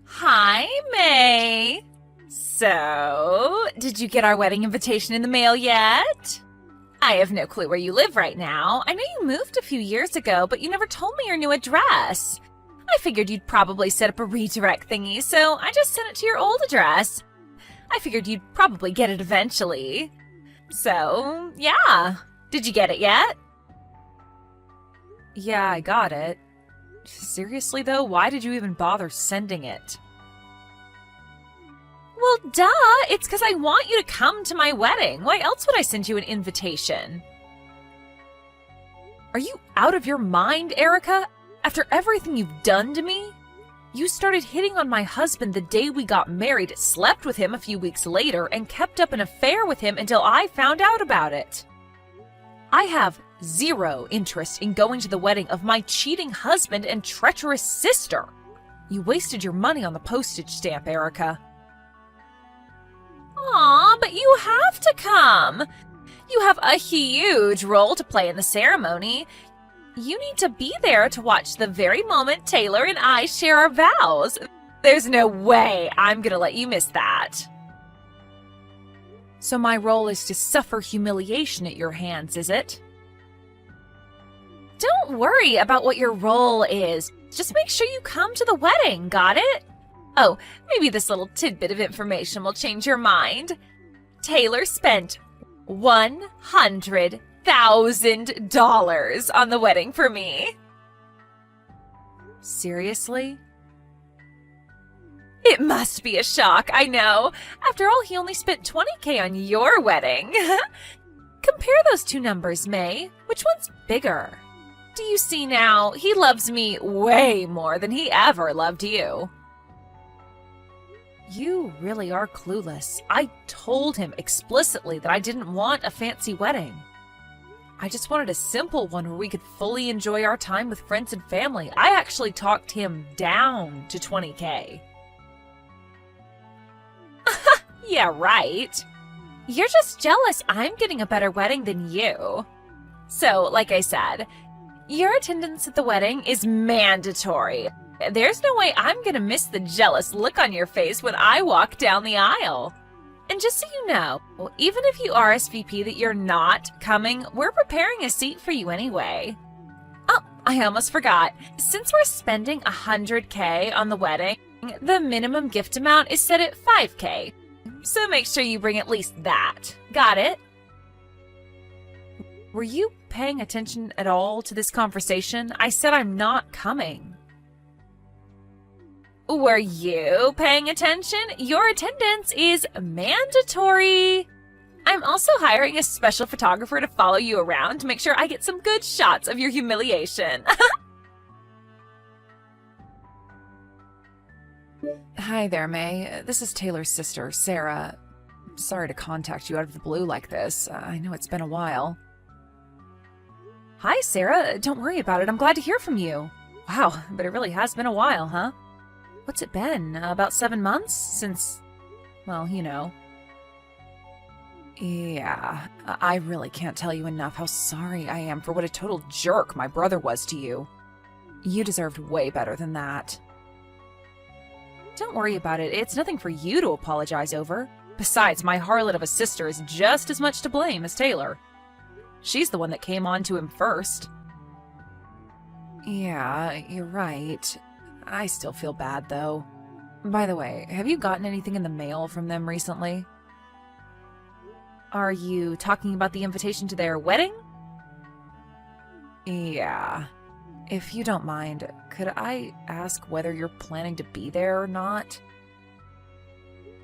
Hi, May. So, did you get our wedding invitation in the mail yet? I have no clue where you live right now. I know you moved a few years ago, but you never told me your new address. I figured you'd probably set up a redirect thingy, so I just sent it to your old address. I figured you'd probably get it eventually. So, yeah. Did you get it yet? Yeah, I got it. Seriously, though, why did you even bother sending it? Well, duh! It's because I want you to come to my wedding. Why else would I send you an invitation? Are you out of your mind, Erica? After everything you've done to me? You started hitting on my husband the day we got married, slept with him a few weeks later, and kept up an affair with him until I found out about it. I have zero interest in going to the wedding of my cheating husband and treacherous sister. You wasted your money on the postage stamp, Erica. Aw, but you have to come. You have a huge role to play in the ceremony. You need to be there to watch the very moment Taylor and I share our vows. There's no way I'm gonna let you miss that. So my role is to suffer humiliation at your hands, is it? Don't worry about what your role is. Just make sure you come to the wedding, got it? Oh, maybe this little tidbit of information will change your mind. Taylor spent $100,000 on the wedding for me. Seriously? It must be a shock, I know. After all, he only spent $20,000 on your wedding. Compare those two numbers, May. Which one's bigger? Do you see now? He loves me way more than he ever loved you. You really are clueless. I told him explicitly that I didn't want a fancy wedding. I just wanted a simple one where we could fully enjoy our time with friends and family. I actually talked him down to $20,000. Yeah, right. You're just jealous I'm getting a better wedding than you. So, like I said, your attendance at the wedding is mandatory. There's no way I'm gonna miss the jealous look on your face when I walk down the aisle. And just so you know, even if you RSVP that you're not coming, we're preparing a seat for you anyway. Oh, I almost forgot. Since we're spending $100,000 on the wedding, the minimum gift amount is set at $5,000. So make sure you bring at least that. Got it? Were you paying attention at all to this conversation? I said I'm not coming. Were you paying attention? Your attendance is mandatory. I'm also hiring a special photographer to follow you around to make sure I get some good shots of your humiliation. Hi there, May. This is Taylor's sister, Sarah. Sorry to contact you out of the blue like this. I know it's been a while. Hi, Sarah. Don't worry about it. I'm glad to hear from you. Wow, but it really has been a while, huh? What's it been? About 7 months? Since, well, you know. Yeah, I really can't tell you enough how sorry I am for what a total jerk my brother was to you. You deserved way better than that. Don't worry about it. It's nothing for you to apologize over. Besides, my harlot of a sister is just as much to blame as Taylor. She's the one that came on to him first. Yeah, you're right. I still feel bad, though. By the way, have you gotten anything in the mail from them recently? Are you talking about the invitation to their wedding? Yeah. If you don't mind, could I ask whether you're planning to be there or not?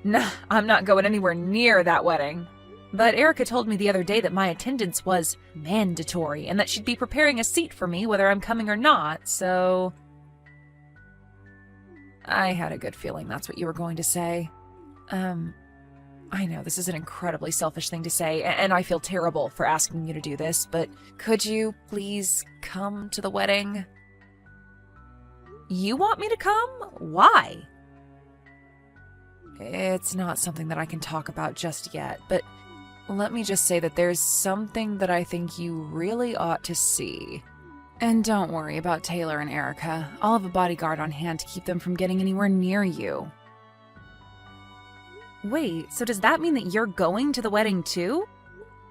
Nah, I'm not going anywhere near that wedding. But Erica told me the other day that my attendance was mandatory and that she'd be preparing a seat for me whether I'm coming or not, so... I had a good feeling that's what you were going to say. I know this is an incredibly selfish thing to say, and I feel terrible for asking you to do this, but could you please come to the wedding? You want me to come? Why? It's not something that I can talk about just yet, but let me just say that there's something that I think you really ought to see. And don't worry about Taylor and Erica. I'll have a bodyguard on hand to keep them from getting anywhere near you. Wait, so does that mean that you're going to the wedding too?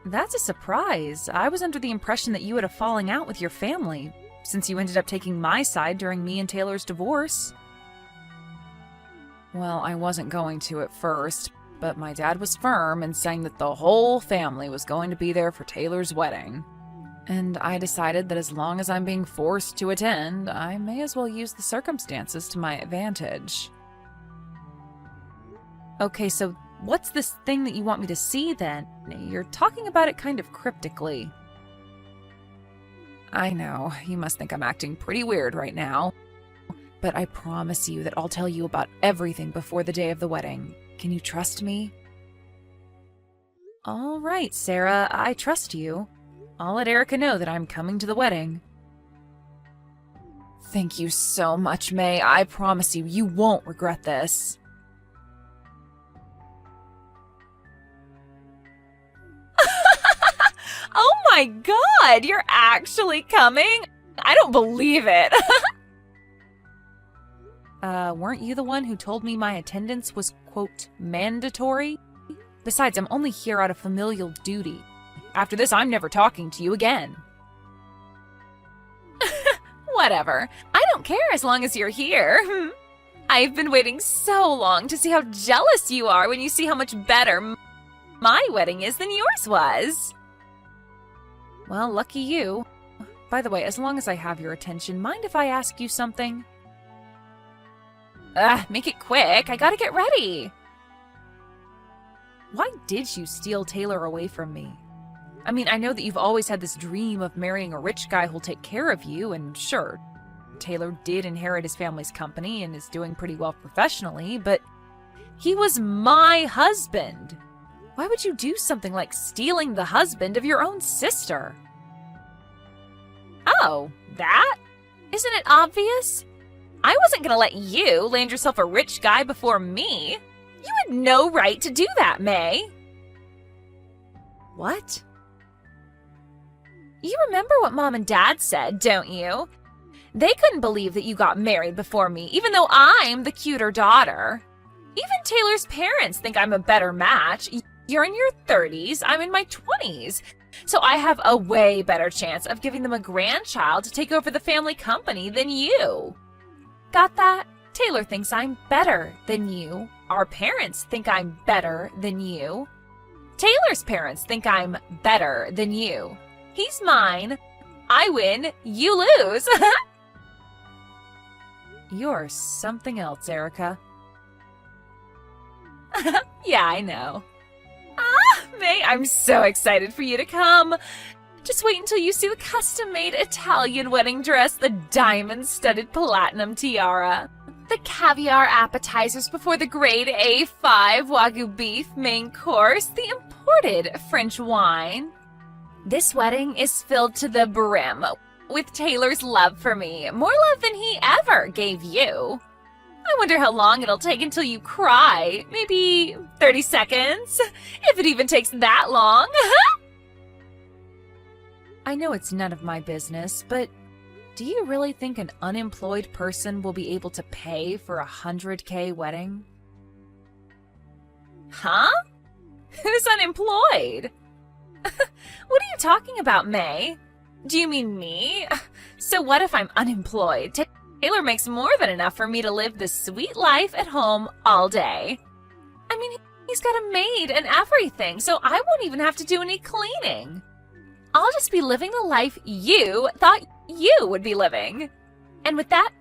That's a surprise. I was under the impression that you had a falling out with your family, since you ended up taking my side during me and Taylor's divorce. Well, I wasn't going to at first, but my dad was firm in saying that the whole family was going to be there for Taylor's wedding. And I decided that as long as I'm being forced to attend, I may as well use the circumstances to my advantage. Okay, so what's this thing that you want me to see then? You're talking about it kind of cryptically. I know, you must think I'm acting pretty weird right now. But I promise you that I'll tell you about everything before the day of the wedding. Can you trust me? All right, Sarah, I trust you. I'll let Erica know that I'm coming to the wedding. Thank you so much, May. I promise you, you won't regret this. Oh my God, you're actually coming? I don't believe it. Weren't you the one who told me my attendance was, quote, mandatory? Besides, I'm only here out of familial duty. After this, I'm never talking to you again. Whatever. I don't care as long as you're here. I've been waiting so long to see how jealous you are when you see how much better my wedding is than yours was. Well, lucky you. By the way, as long as I have your attention, mind if I ask you something? Make it quick. I gotta get ready. Why did you steal Taylor away from me? I mean, I know that you've always had this dream of marrying a rich guy who'll take care of you, and sure, Taylor did inherit his family's company and is doing pretty well professionally, but he was my husband. Why would you do something like stealing the husband of your own sister? Oh, that? Isn't it obvious? I wasn't gonna let you land yourself a rich guy before me. You had no right to do that, May. What? You remember what Mom and Dad said, don't you? They couldn't believe that you got married before me, even though I'm the cuter daughter. Even Taylor's parents think I'm a better match. You're in your 30s, I'm in my 20s. So I have a way better chance of giving them a grandchild to take over the family company than you. Got that? Taylor thinks I'm better than you. Our parents think I'm better than you. Taylor's parents think I'm better than you. He's mine. I win, you lose. You're something else, Erica. Yeah, I know. May, I'm so excited for you to come. Just wait until you see the custom-made Italian wedding dress, the diamond-studded platinum tiara, the caviar appetizers before the grade A5 Wagyu beef main course, the imported French wine. This wedding is filled to the brim with Taylor's love for me, more love than he ever gave you. I wonder how long it'll take until you cry. Maybe 30 seconds? If it even takes that long. I know it's none of my business, but do you really think an unemployed person will be able to pay for a $100K wedding? Huh? Who's unemployed? What are you talking about, May? Do you mean me? So what if I'm unemployed? Taylor makes more than enough for me to live this sweet life at home all day. I mean, he's got a maid and everything, so I won't even have to do any cleaning. I'll just be living the life you thought you would be living. And with that,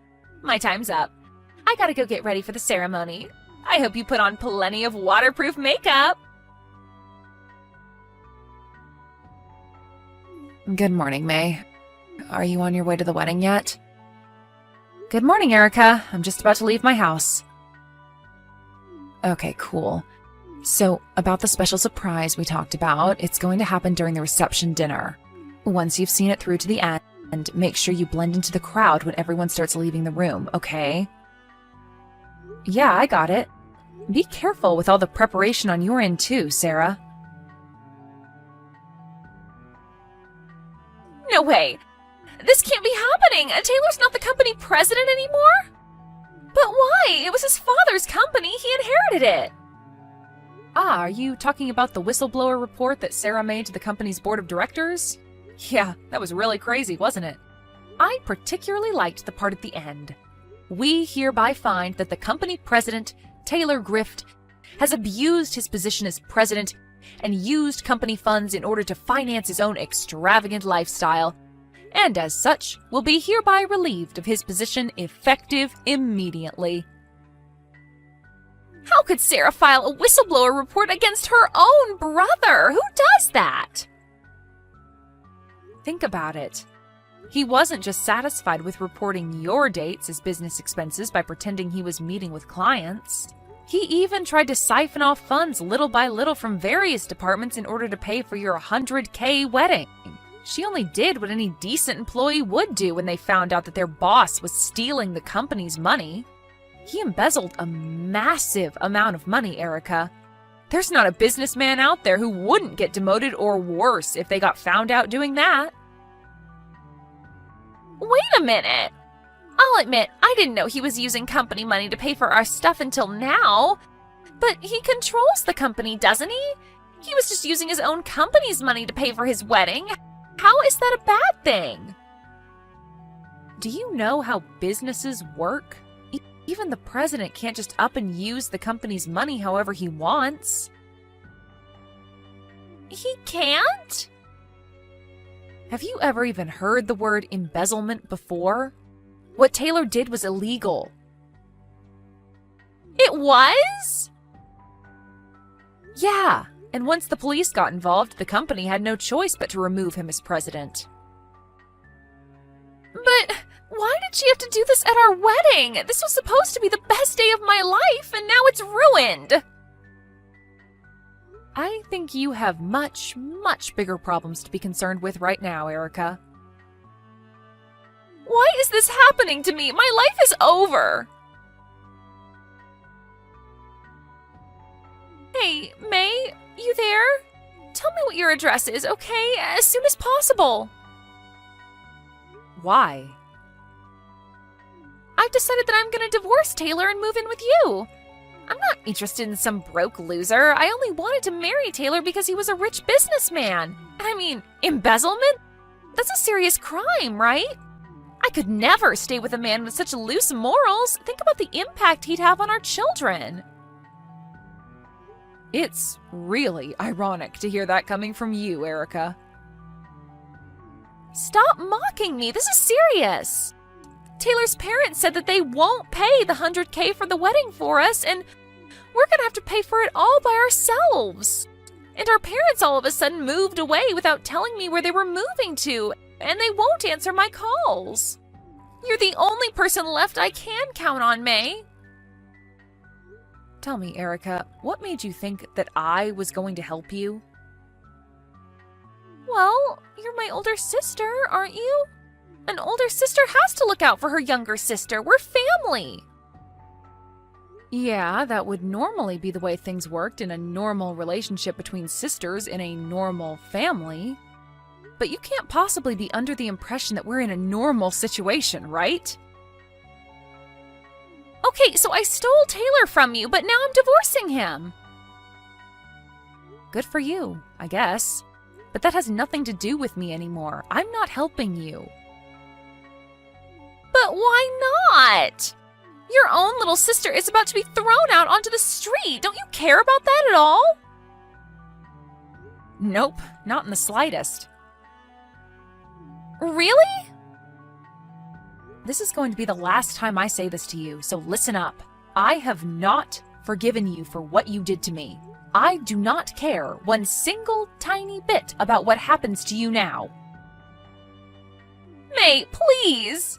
my time's up. I gotta go get ready for the ceremony. I hope you put on plenty of waterproof makeup. Good morning, May. Are you on your way to the wedding yet? Good morning, Erica. I'm just about to leave my house. Okay, cool. So, about the special surprise we talked about, it's going to happen during the reception dinner. Once you've seen it through to the end, make sure you blend into the crowd when everyone starts leaving the room, okay? Yeah, I got it. Be careful with all the preparation on your end too, Sarah. No way! This can't be Taylor's not the company president anymore? But why? It was his father's company. He inherited it. Ah, are you talking about the whistleblower report that Sarah made to the company's board of directors? Yeah, that was really crazy, wasn't it? I particularly liked the part at the end. We hereby find that the company president, Taylor Grift, has abused his position as president and used company funds in order to finance his own extravagant lifestyle, and as such will be hereby relieved of his position effective immediately. How could Sarah file a whistleblower report against her own brother? Who does that? Think about it. He wasn't just satisfied with reporting your dates as business expenses by pretending he was meeting with clients. He even tried to siphon off funds little by little from various departments in order to pay for your $100K wedding. She only did what any decent employee would do when they found out that their boss was stealing the company's money. He embezzled a massive amount of money, Erica. There's not a businessman out there who wouldn't get demoted or worse if they got found out doing that. Wait a minute. I'll admit, I didn't know he was using company money to pay for our stuff until now. But he controls the company, doesn't he? He was just using his own company's money to pay for his wedding. How is that a bad thing? Do you know how businesses work? Even the president can't just up and use the company's money however he wants. He can't? Have you ever even heard the word embezzlement before? What Taylor did was illegal. It was? Yeah, and once the police got involved, the company had no choice but to remove him as president. But why did she have to do this at our wedding? This was supposed to be the best day of my life, and now it's ruined. I think you have much, much bigger problems to be concerned with right now, Erica. Why is this happening to me? My life is over. Hey, May, you there? Tell me what your address is, okay? As soon as possible. Why? I've decided that I'm gonna divorce Taylor and move in with you. I'm not interested in some broke loser. I only wanted to marry Taylor because he was a rich businessman. And I mean, embezzlement? That's a serious crime, right? I could never stay with a man with such loose morals. Think about the impact he'd have on our children. It's really ironic to hear that coming from you, Erica. Stop mocking me. This is serious. Taylor's parents said that they won't pay the $100K for the wedding for us, and we're gonna have to pay for it all by ourselves. And our parents all of a sudden moved away without telling me where they were moving to, and they won't answer my calls. You're the only person left I can count on, May. Tell me, Erica, what made you think that I was going to help you? Well, you're my older sister, aren't you? An older sister has to look out for her younger sister. We're family. Yeah, that would normally be the way things worked in a normal relationship between sisters in a normal family. But you can't possibly be under the impression that we're in a normal situation, right? Okay, so I stole Taylor from you, but now I'm divorcing him. Good for you, I guess. But that has nothing to do with me anymore. I'm not helping you. But why not? Your own little sister is about to be thrown out onto the street. Don't you care about that at all? Nope, not in the slightest. Really? This is going to be the last time I say this to you, so listen up. I have not forgiven you for what you did to me. I do not care one single tiny bit about what happens to you now. May, please.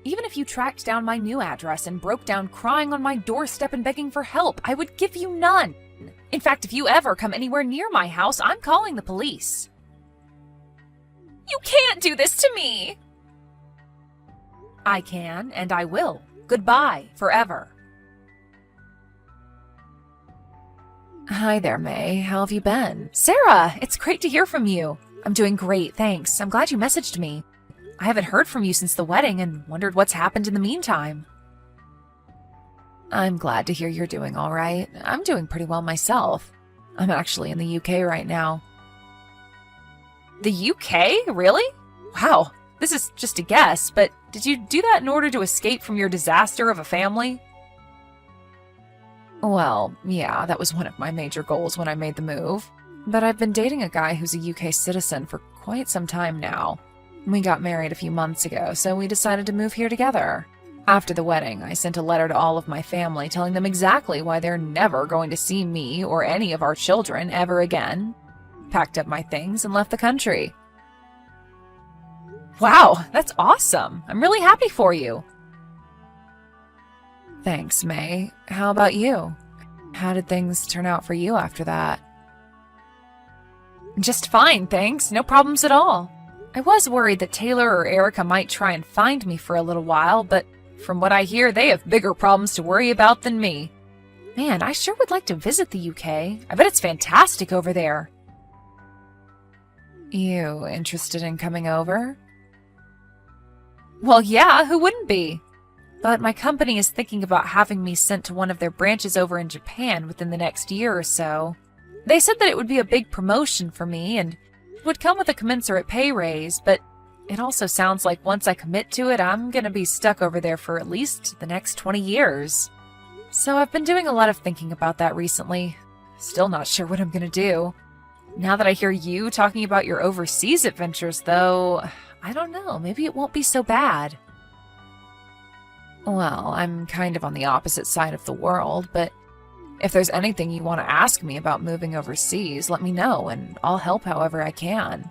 Even if you tracked down my new address and broke down crying on my doorstep and begging for help, I would give you none. In fact, if you ever come anywhere near my house, I'm calling the police. You can't do this to me. I can, and I will. Goodbye, forever. Hi there, May. How have you been? Sarah, it's great to hear from you. I'm doing great, thanks. I'm glad you messaged me. I haven't heard from you since the wedding and wondered what's happened in the meantime. I'm glad to hear you're doing all right. I'm doing pretty well myself. I'm actually in the UK right now. The UK? Really? Wow, this is just a guess, but did you do that in order to escape from your disaster of a family? Well, yeah, that was one of my major goals when I made the move. But I've been dating a guy who's a UK citizen for quite some time now. We got married a few months ago, so we decided to move here together. After the wedding, I sent a letter to all of my family telling them exactly why they're never going to see me or any of our children ever again. Packed up my things and left the country. Wow, that's awesome. I'm really happy for you. Thanks, May. How about you? How did things turn out for you after that? Just fine, thanks. No problems at all. I was worried that Taylor or Erica might try and find me for a little while, but from what I hear, they have bigger problems to worry about than me. Man, I sure would like to visit the UK. I bet it's fantastic over there. You interested in coming over? Well, yeah, who wouldn't be? But my company is thinking about having me sent to one of their branches over in Japan within the next year or so. They said that it would be a big promotion for me and would come with a commensurate pay raise, but it also sounds like once I commit to it, I'm gonna be stuck over there for at least the next 20 years. So I've been doing a lot of thinking about that recently. Still not sure what I'm gonna do. Now that I hear you talking about your overseas adventures, though, I don't know, maybe it won't be so bad. Well, I'm kind of on the opposite side of the world, but if there's anything you want to ask me about moving overseas, let me know, and I'll help however I can.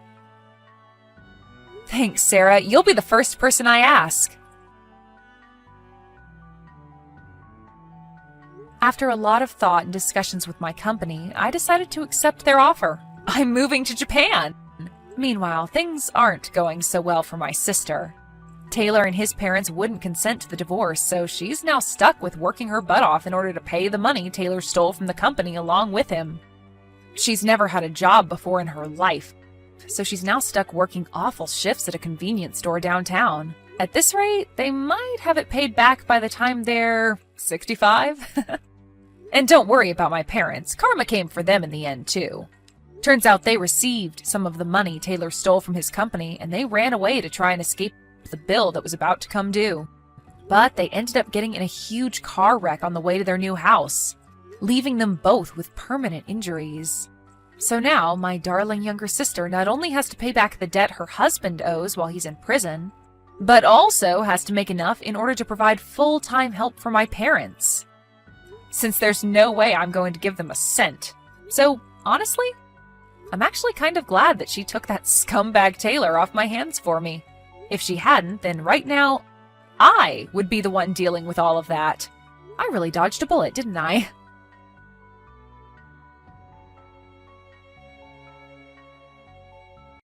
Thanks, Sarah. You'll be the first person I ask. After a lot of thought and discussions with my company, I decided to accept their offer. I'm moving to Japan. Meanwhile, things aren't going so well for my sister. Taylor and his parents wouldn't consent to the divorce, so she's now stuck with working her butt off in order to pay the money Taylor stole from the company along with him. She's never had a job before in her life, so she's now stuck working awful shifts at a convenience store downtown. At this rate, they might have it paid back by the time they're 65. And don't worry about my parents. Karma came for them in the end, too. Turns out they received some of the money Taylor stole from his company, and they ran away to try and escape the bill that was about to come due. But they ended up getting in a huge car wreck on the way to their new house, leaving them both with permanent injuries. So now, my darling younger sister not only has to pay back the debt her husband owes while he's in prison, but also has to make enough in order to provide full-time help for my parents. Since there's no way I'm going to give them a cent. So, honestly, I'm actually kind of glad that she took that scumbag Taylor off my hands for me. If she hadn't, then right now, I would be the one dealing with all of that. I really dodged a bullet, didn't I?